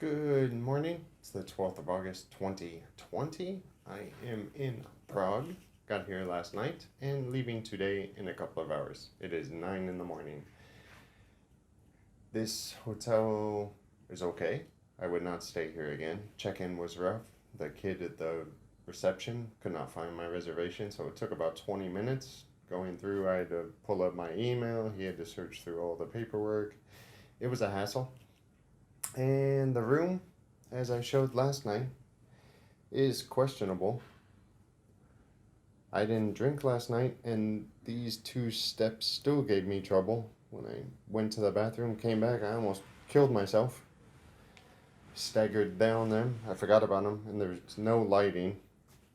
Good morning. It's the 12th of August 2020. I am in Prague. Got here last night and leaving today in a couple of hours. It is 9 in the morning. This hotel is okay. I would not stay here again. Check-in was rough. The kid at the reception could not find my reservation, so it took about 20 minutes going through. I had to pull up my email. He had to search through all the paperwork. It was a hassle. And the room, as I showed last night, is questionable. I didn't drink last night, and these 2 steps still gave me trouble. When I went to the bathroom, came back, I almost killed myself. Staggered down them. I forgot about them, and there's no lighting,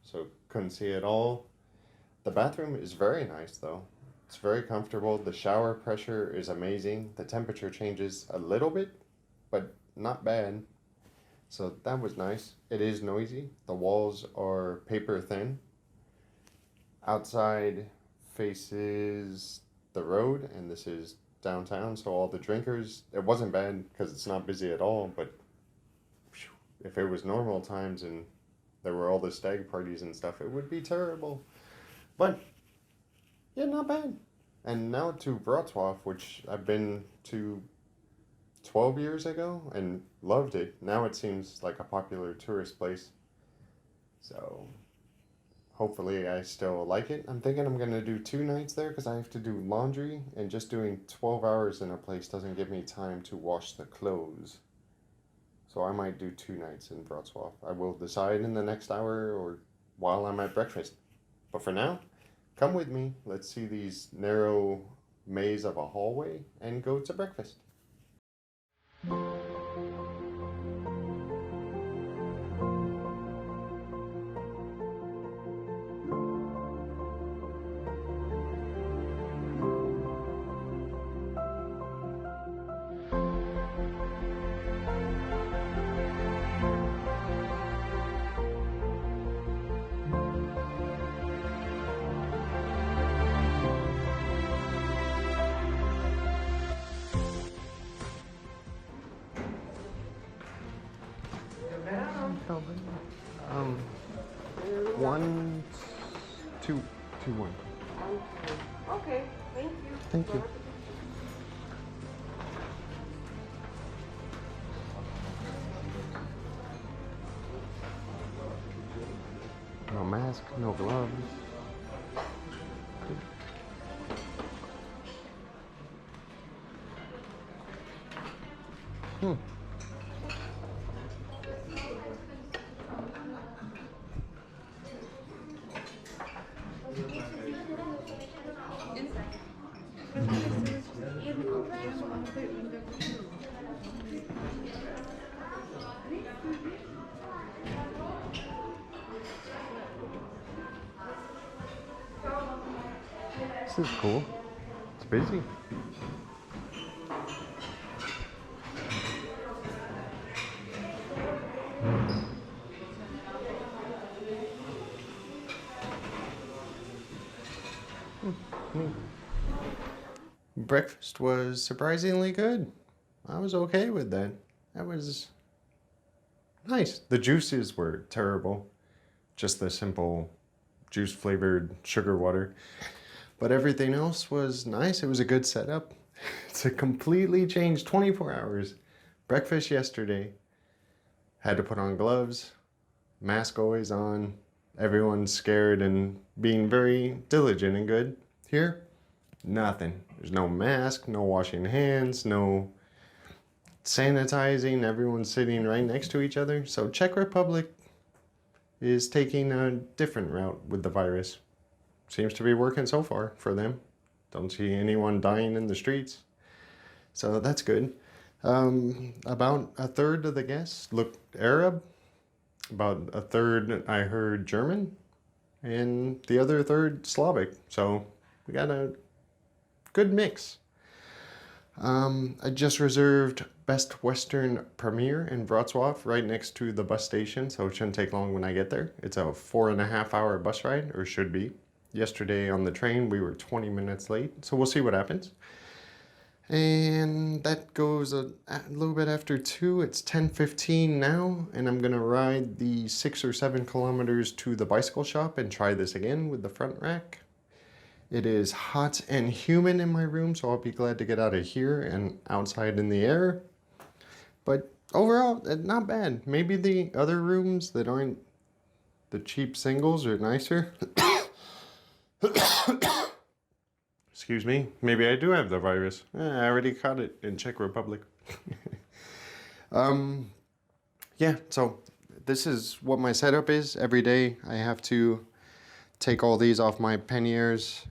so couldn't see at all. The bathroom is very nice, though. It's very comfortable. The shower pressure is amazing. The temperature changes a little bit, but not bad. So that was nice. It is noisy. The walls are paper thin. Outside faces the road, and this is downtown, so all the drinkers, it wasn't bad because it's not busy at all, but if it was normal times and there were all the stag parties and stuff, it would be terrible. But yeah, not bad. And now to Wrocław, which I've been to 12 years ago and loved it. Now it seems like a popular tourist place. So hopefully I still like it. I'm thinking I'm going to do 2 nights there because I have to do laundry, and just doing 12 hours in a place doesn't give me time to wash the clothes. So I might do 2 nights in Wrocław. I will decide in the next hour or while I'm at breakfast. But for now, come with me. Let's see these narrow maze of a hallway and go to breakfast. One, two, one. Okay, thank you. Thank you. No mask, no gloves. This is cool. It's busy. Breakfast was surprisingly good. I was okay with that. That was nice. The juices were terrible. Just the simple juice flavored sugar water. But everything else was nice. It was a good setup. It's a completely changed 24 hours. Breakfast yesterday. Had to put on gloves. Mask always on. Everyone's scared and being very diligent and good. Here, nothing. There's no mask, no washing hands, no sanitizing. Everyone's sitting right next to each other. So Czech Republic is taking a different route with the virus. Seems to be working so far for them. Don't see anyone dying in the streets. So that's good. About a third of the guests looked Arab. About a third I heard German. And the other third Slavic. So we got a good mix. I just reserved Best Western Premier in Wrocław right next to the bus station, so it shouldn't take long when I get there. It's a 4.5-hour bus ride, or should be. Yesterday on the train we were 20 minutes late, so we'll see what happens. And that goes a little bit after 2. It's 10:15 now, and I'm gonna ride the 6 or 7 kilometers to the bicycle shop and try this again with the front rack. It is hot and humid in my room, so I'll be glad to get out of here and outside in the air. But overall, not bad. Maybe the other rooms that aren't the cheap singles are nicer. Excuse me. Maybe I do have the virus. I already caught it in Czech Republic. Yeah, so this is what my setup is. Every day I have to take all these off my panniers,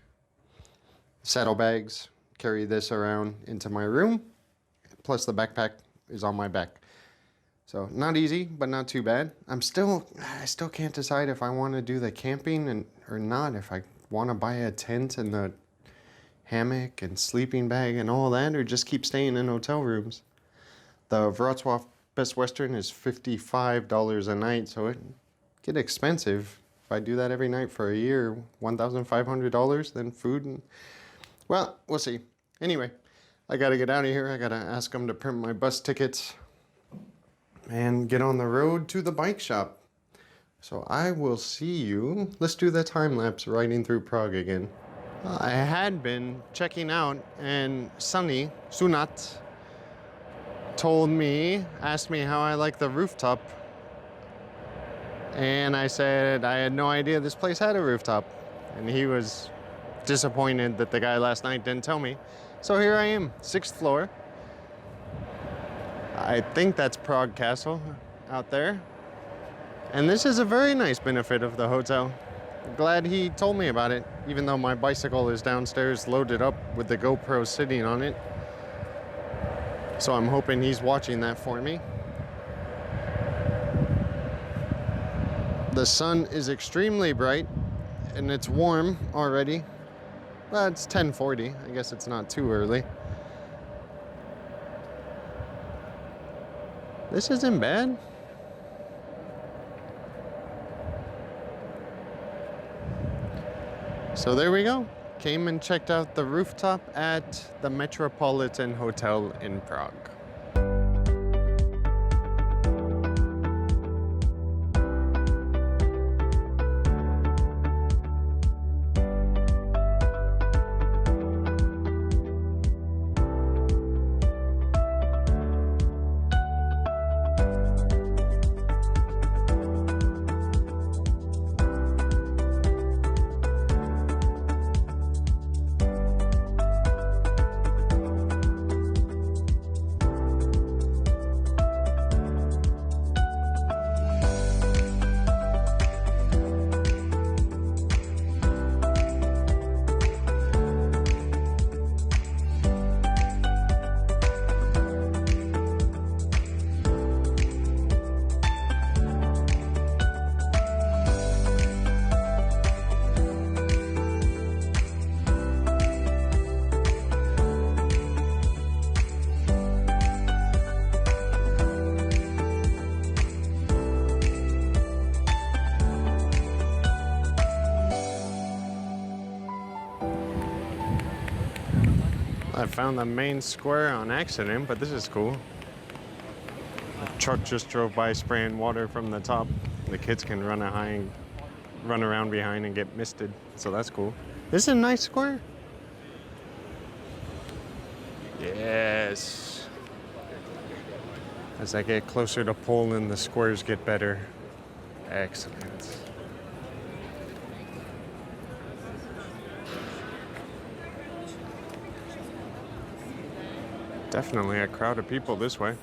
saddlebags, carry this around into my room, plus the backpack is on my back. So not easy, but not too bad. I still can't decide if I want to do the camping or not, if I want to buy a tent and the hammock and sleeping bag and all that, or just keep staying in hotel rooms. The Wrocław Best Western is $55 a night, so it get expensive. If I do that every night for a year, $1,500, then food and... Well, we'll see. Anyway, I gotta get out of here. I gotta ask them to print my bus tickets and get on the road to the bike shop. So I will see you. Let's do the time lapse riding through Prague again. I had been checking out, and Sunny, Sunat, asked me how I like the rooftop. And I said I had no idea this place had a rooftop. And he was disappointed that the guy last night didn't tell me. So here I am, 6th floor. I think that's Prague Castle out there. And this is a very nice benefit of the hotel. Glad he told me about it, even though my bicycle is downstairs loaded up with the GoPro sitting on it. So I'm hoping he's watching that for me. The sun is extremely bright and it's warm already. Well, it's 10:40. I guess it's not too early. This isn't bad. So there we go. Came and checked out the rooftop at the Metropolitan Hotel in Prague. I found the main square on accident, but this is cool. A truck just drove by spraying water from the top. The kids can run around behind and get misted, so that's cool. This is a nice square. Yes. As I get closer to Poland, the squares get better. Excellent. Definitely a crowd of people this way.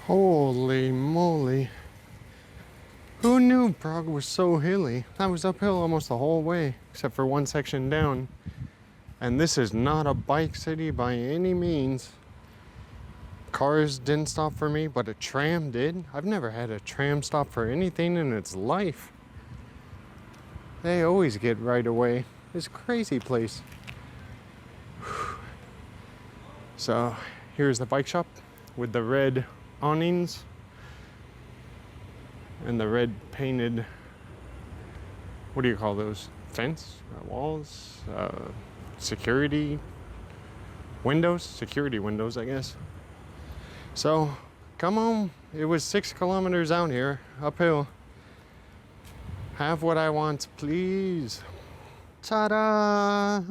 Holy moly. Who knew Prague was so hilly? I was uphill almost the whole way, except for one section down. And this is not a bike city by any means. Cars didn't stop for me, but a tram did. I've never had a tram stop for anything in its life. They always get right away. It's a crazy place. So here's the bike shop with the red awnings and the red painted, what do you call those? Fence? Walls? Security windows? Security windows, I guess. So, come on. It was 6 kilometers out here, uphill. Have what I want, please. Ta-da!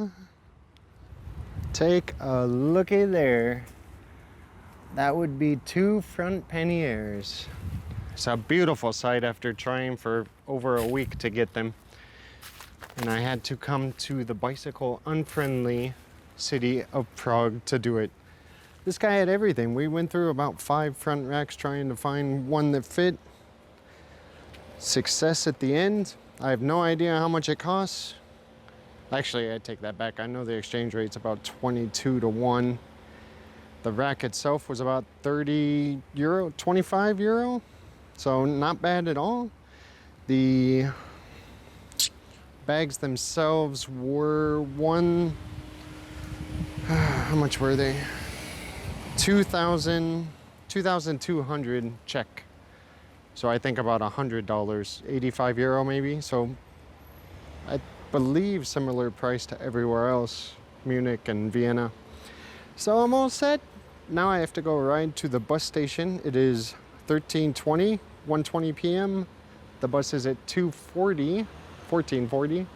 Take a looky there. That would be 2 front panniers. It's a beautiful sight after trying for over a week to get them. And I had to come to the bicycle unfriendly city of Prague to do it. This guy had everything. We went through about 5 front racks trying to find one that fit. Success at the end. I have no idea how much it costs. Actually, I take that back. I know the exchange rate's about 22 to 1. The rack itself was about 30 euro, 25 euro. So not bad at all. The bags themselves were how much were they? 2,200 Czech. So I think about $100, 85 euro maybe. So I believe similar price to everywhere else, Munich and Vienna. So I'm all set. Now I have to go ride to the bus station. It is 1:20 p.m. The bus is at 14:40.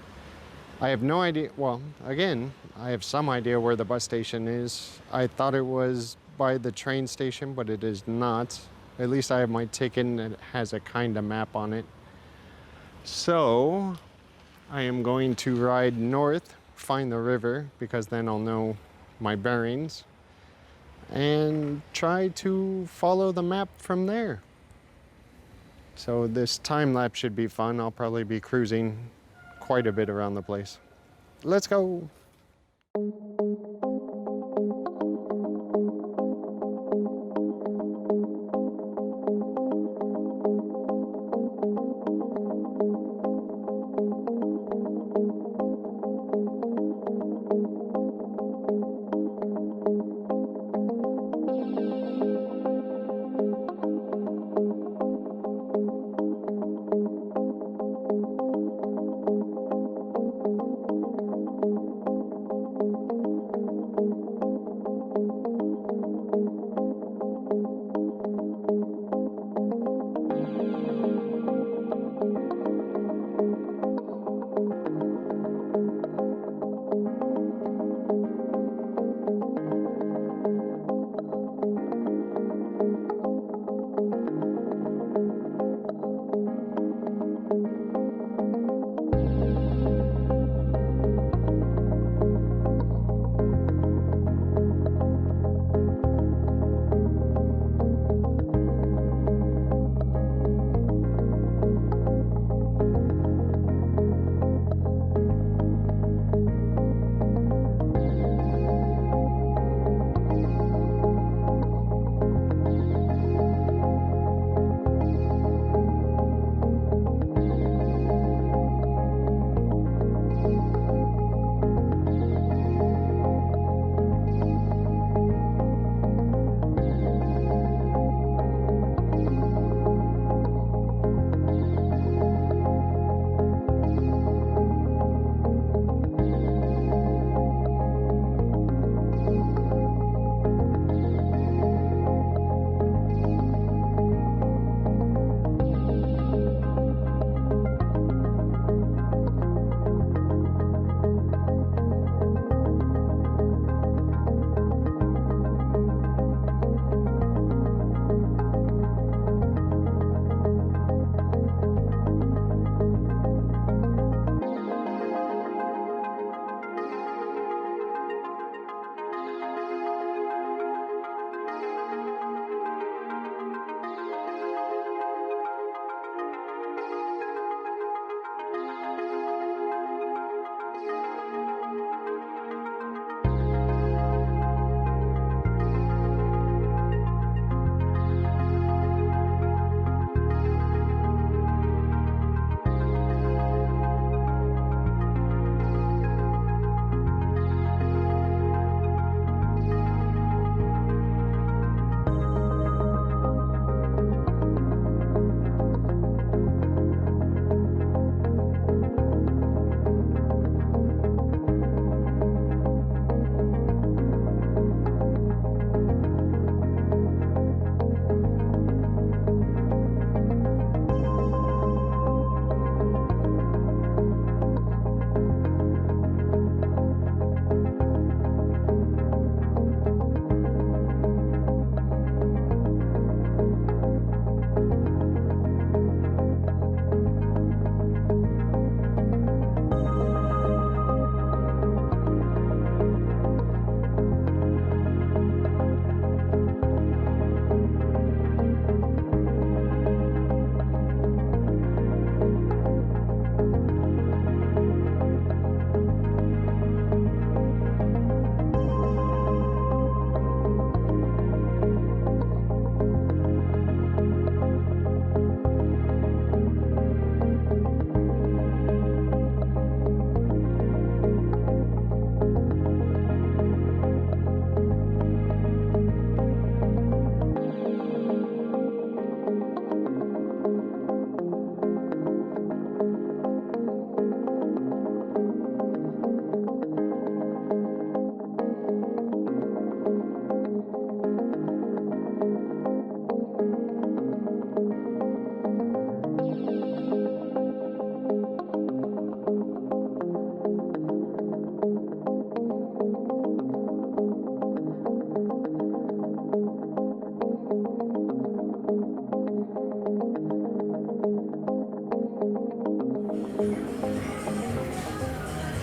I have no idea. Well, again, I have some idea where the bus station is. I thought it was by the train station, but it is not. At least I have my ticket and it has a kind of map on it. So I am going to ride north, find the river, because then I'll know my bearings, and try to follow the map from there. So this time lapse should be fun. I'll probably be cruising quite a bit around the place. Let's go.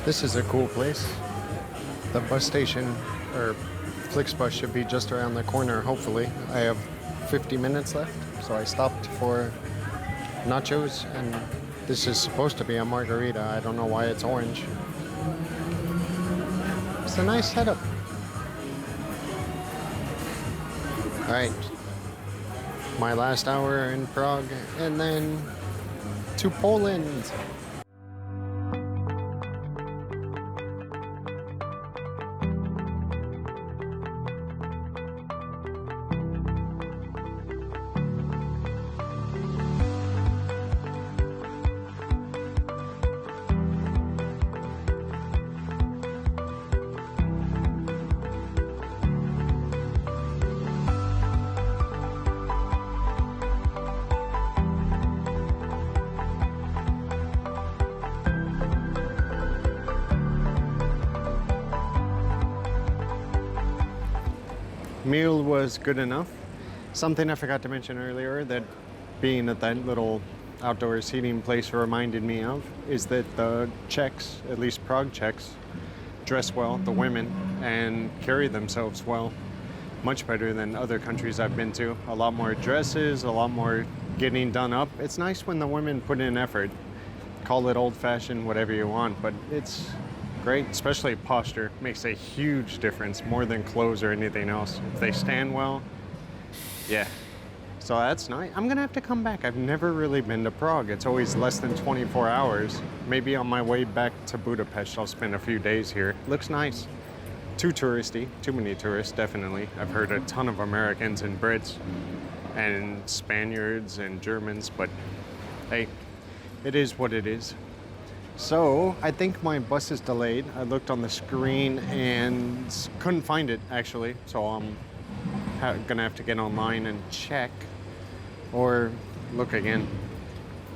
This is a cool place. The bus station, or FlixBus, should be just around the corner, hopefully. I have 50 minutes left, so I stopped for nachos, and this is supposed to be a margarita. I don't know why it's orange. It's a nice setup. Alright. My last hour in Prague, and then to Poland. Meal was good enough. Something I forgot to mention earlier that being at that little outdoor seating place reminded me of is that the Czechs, at least Prague Czechs, dress well, the women, and carry themselves well. Much better than other countries I've been to. A lot more dresses, a lot more getting done up. It's nice when the women put in effort. Call it old-fashioned, whatever you want, but it's great, especially posture. Makes a huge difference, more than clothes or anything else. If they stand well, yeah. So that's nice. I'm gonna have to come back. I've never really been to Prague. It's always less than 24 hours. Maybe on my way back to Budapest, I'll spend a few days here. Looks nice. Too touristy, too many tourists, definitely. I've heard a ton of Americans and Brits and Spaniards and Germans, but hey, it is what it is. So, I think my bus is delayed. I looked on the screen and couldn't find it, actually. So I'm gonna have to get online and check or look again.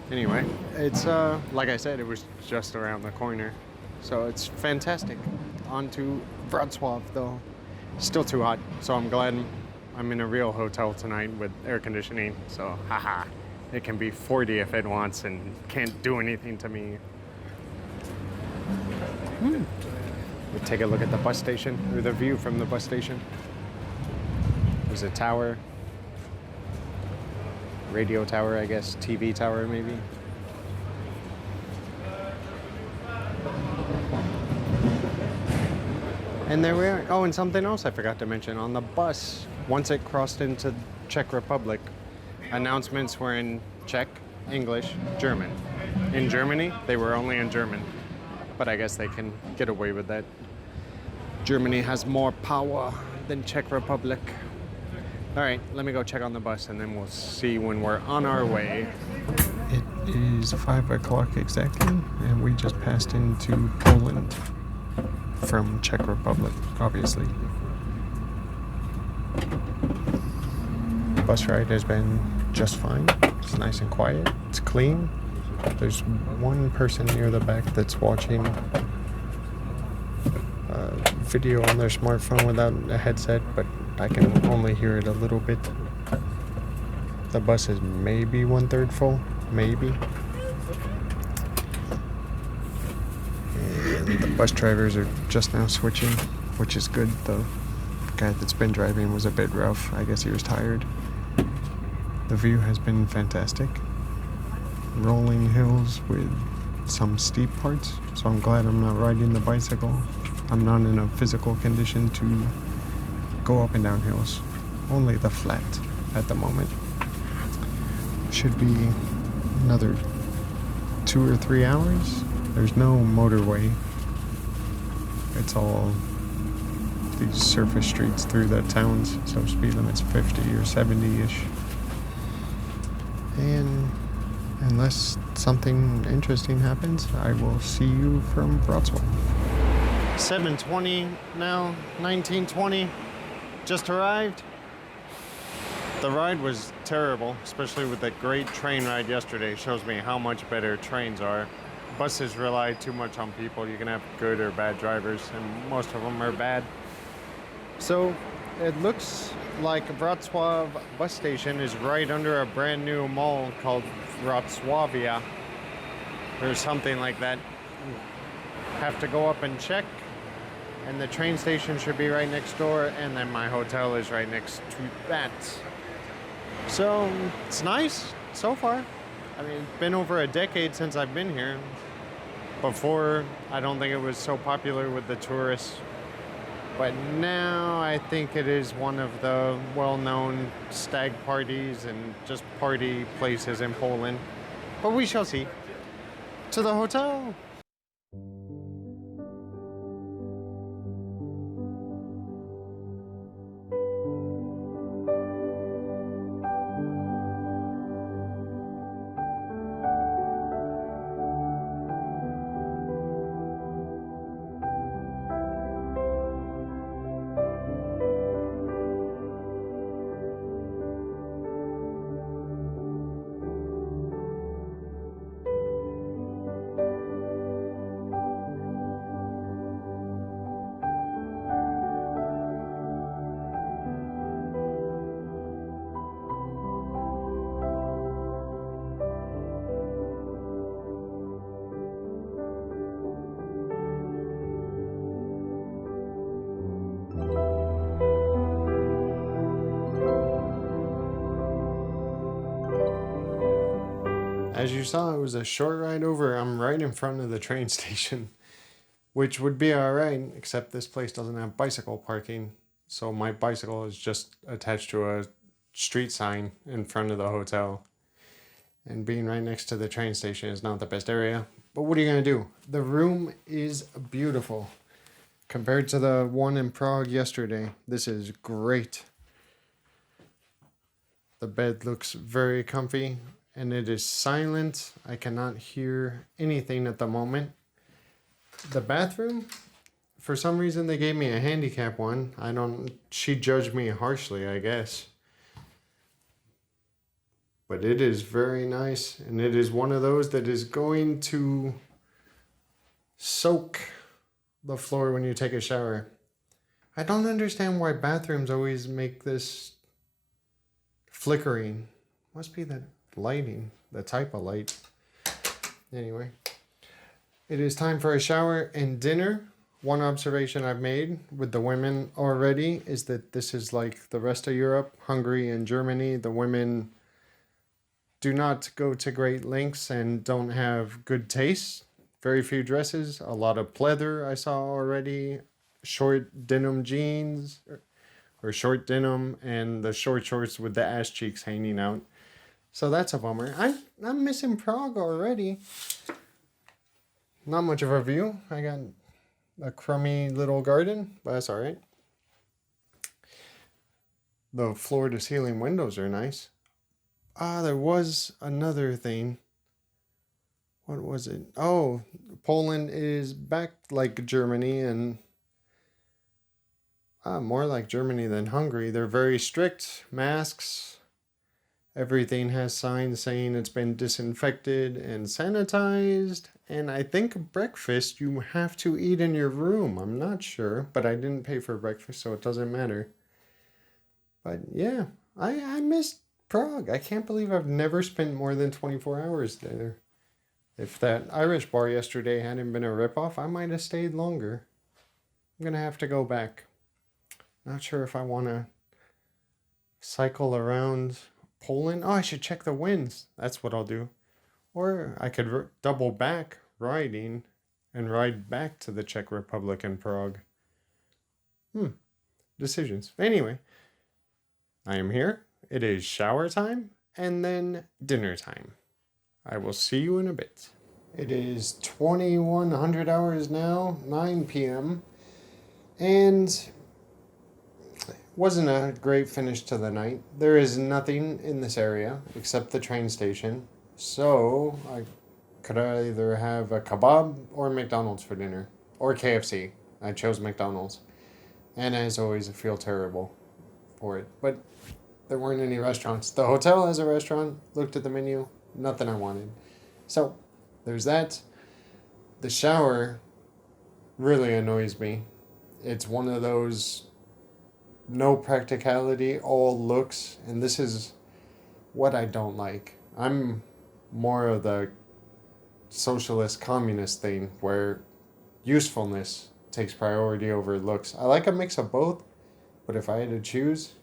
Anyway, it's, like I said, it was just around the corner. So it's fantastic. On to Wrocław, though. Still too hot, so I'm glad I'm in a real hotel tonight with air conditioning. So, haha, it can be 40 if it wants and can't do anything to me. We'll take a look at the bus station, or the view from the bus station. There's a tower, radio tower, I guess, TV tower maybe. And there we are. Oh, and something else I forgot to mention. On the bus, once it crossed into Czech Republic, announcements were in Czech, English, German. In Germany, they were only in German. But I guess they can get away with that. Germany has more power than Czech Republic. All right, let me go check on the bus and then we'll see when we're on our way. It is 5 o'clock exactly, and we just passed into Poland from Czech Republic, obviously. The bus ride has been just fine. It's nice and quiet. It's clean. There's one person near the back that's watching video on their smartphone without a headset, but I can only hear it a little bit. The bus is maybe 1/3 full, maybe. And the bus drivers are just now switching, which is good. The guy that's been driving was a bit rough. I guess he was tired. The view has been fantastic. Rolling hills with some steep parts, so I'm glad I'm not riding the bicycle. I'm not in a physical condition to go up and down hills. Only the flat at the moment. Should be another 2 or 3 hours. There's no motorway. It's all these surface streets through the towns, so speed limit's 50 or 70-ish. And unless something interesting happens, I will see you from Wrocław. 7:20 now, 19:20. Just arrived. The ride was terrible, especially with that great train ride yesterday. Shows me how much better trains are. Buses rely too much on people. You can have good or bad drivers, and most of them are bad. So it looks like Wrocław bus station is right under a brand new mall called Wrocławia or something like that. have to go up and check. And the train station should be right next door, and then my hotel is right next to that. So it's nice so far. I mean, it's been over a decade since I've been here. Before, I don't think it was so popular with the tourists. But now I think it is one of the well-known stag parties and just party places in Poland. But we shall see. To the hotel! As you saw, it was a short ride over. I'm right in front of the train station, which would be alright, except this place doesn't have bicycle parking. So my bicycle is just attached to a street sign in front of the hotel. And being right next to the train station is not the best area. But what are you going to do? The room is beautiful. Compared to the one in Prague yesterday, this is great. The bed looks very comfy. And it is silent. I cannot hear anything at the moment. The bathroom, for some reason they gave me a handicap one. She judged me harshly, I guess. But it is very nice, and it is one of those that is going to soak the floor when you take a shower. I don't understand why bathrooms always make this flickering. Must be the lighting, the type of light. Anyway, it is time for a shower and dinner. One observation I've made with the women already is that this is like the rest of Europe, Hungary and Germany. The women do not go to great lengths and don't have good taste. Very few dresses, a lot of pleather I saw already, short denim jeans or short denim, and the short shorts with the ass cheeks hanging out. So that's a bummer. I'm missing Prague already. Not much of a view. I got a crummy little garden, but that's alright. The floor to ceiling windows are nice. There was another thing. What was it? Oh, Poland is back like Germany, and more like Germany than Hungary. They're very strict. Masks. Everything has signs saying it's been disinfected and sanitized. And I think breakfast you have to eat in your room. I'm not sure, but I didn't pay for breakfast, so it doesn't matter. But yeah, I missed Prague. I can't believe I've never spent more than 24 hours there. If that Irish bar yesterday hadn't been a ripoff, I might have stayed longer. I'm going to have to go back. Not sure if I want to cycle around Poland. Oh, I should check the winds. That's what I'll do. Or I could double back riding and ride back to the Czech Republic and Prague. Decisions. Anyway, I am here. It is shower time and then dinner time. I will see you in a bit. It is 2100 hours now, 9 p.m. And wasn't a great finish to the night. There is nothing in this area except the train station. So I could either have a kebab or McDonald's for dinner. Or KFC. I chose McDonald's. And as always, I feel terrible for it. But there weren't any restaurants. The hotel has a restaurant. Looked at the menu. Nothing I wanted. So there's that. The shower really annoys me. It's one of those no practicality, all looks, and this is what I don't like. I'm more of the socialist communist thing where usefulness takes priority over looks. I like a mix of both, but if I had to choose,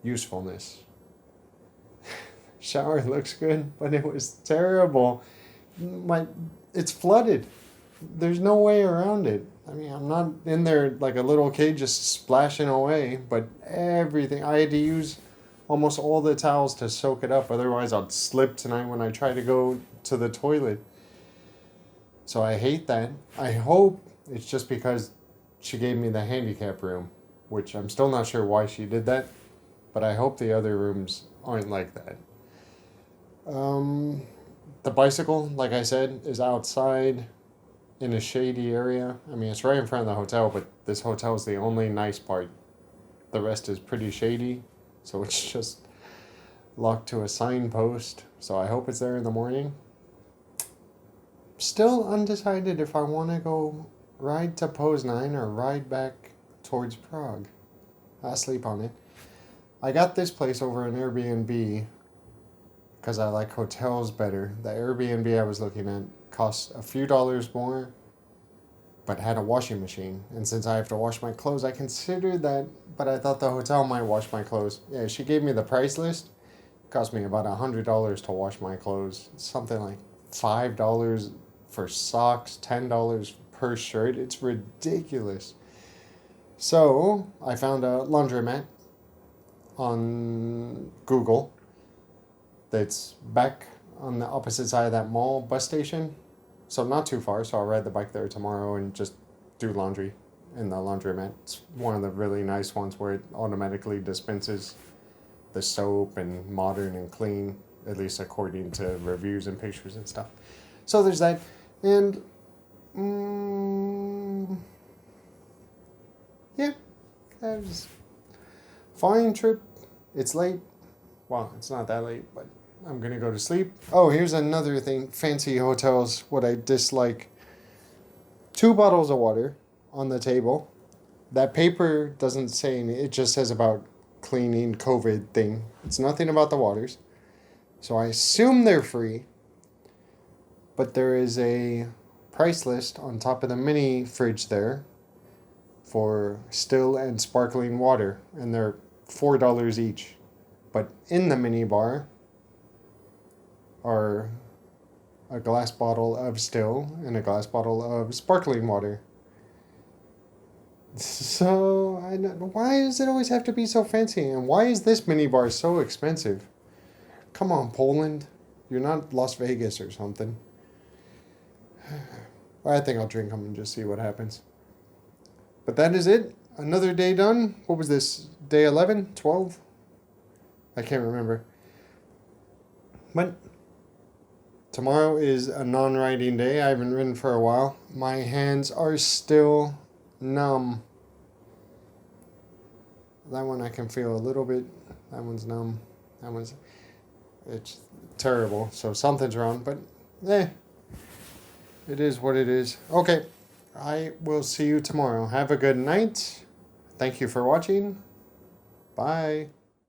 usefulness. Shower looks good, but it was terrible. It's flooded. There's no way around it. I mean, I'm not in there like a little kid just splashing away, but everything, I had to use almost all the towels to soak it up. Otherwise, I'd slip tonight when I try to go to the toilet. So I hate that. I hope it's just because she gave me the handicap room, which I'm still not sure why she did that, but I hope the other rooms aren't like that. The bicycle, like I said, is outside in a shady area. I mean, it's right in front of the hotel, but this hotel is the only nice part. The rest is pretty shady, so it's just locked to a signpost. So I hope it's there in the morning. Still undecided if I want to go ride to Poznan or ride back towards Prague. I'll sleep on it. I got this place over an Airbnb because I like hotels better. The Airbnb I was looking at cost a few dollars more, but had a washing machine. And since I have to wash my clothes, I considered that, but I thought the hotel might wash my clothes. Yeah, she gave me the price list. It cost me about $100 to wash my clothes. Something like $5 for socks, $10 per shirt. It's ridiculous. So I found a laundromat on Google that's back on the opposite side of that mall bus station. So not too far, so I'll ride the bike there tomorrow and just do laundry in the laundromat. It's one of the really nice ones where it automatically dispenses the soap and modern and clean, at least according to reviews and pictures and stuff. So there's that. And yeah, that was a fine trip. It's late. Well, it's not that late, but I'm going to go to sleep. Oh, here's another thing. Fancy hotels, what I dislike. 2 bottles of water on the table. That paper doesn't say anything. It just says about cleaning COVID thing. It's nothing about the waters. So I assume they're free. But there is a price list on top of the mini fridge there for still and sparkling water. And they're $4 each. But in the mini bar are a glass bottle of still and a glass bottle of sparkling water. So, why does it always have to be so fancy? And why is this mini bar so expensive? Come on, Poland. You're not Las Vegas or something. I think I'll drink them and just see what happens. But that is it. Another day done. What was this? Day 11? 12? I can't remember. But tomorrow is a non-riding day. I haven't ridden for a while. My hands are still numb. That one I can feel a little bit. That one's numb. It's terrible. So something's wrong, but it is what it is. Okay, I will see you tomorrow. Have a good night. Thank you for watching. Bye.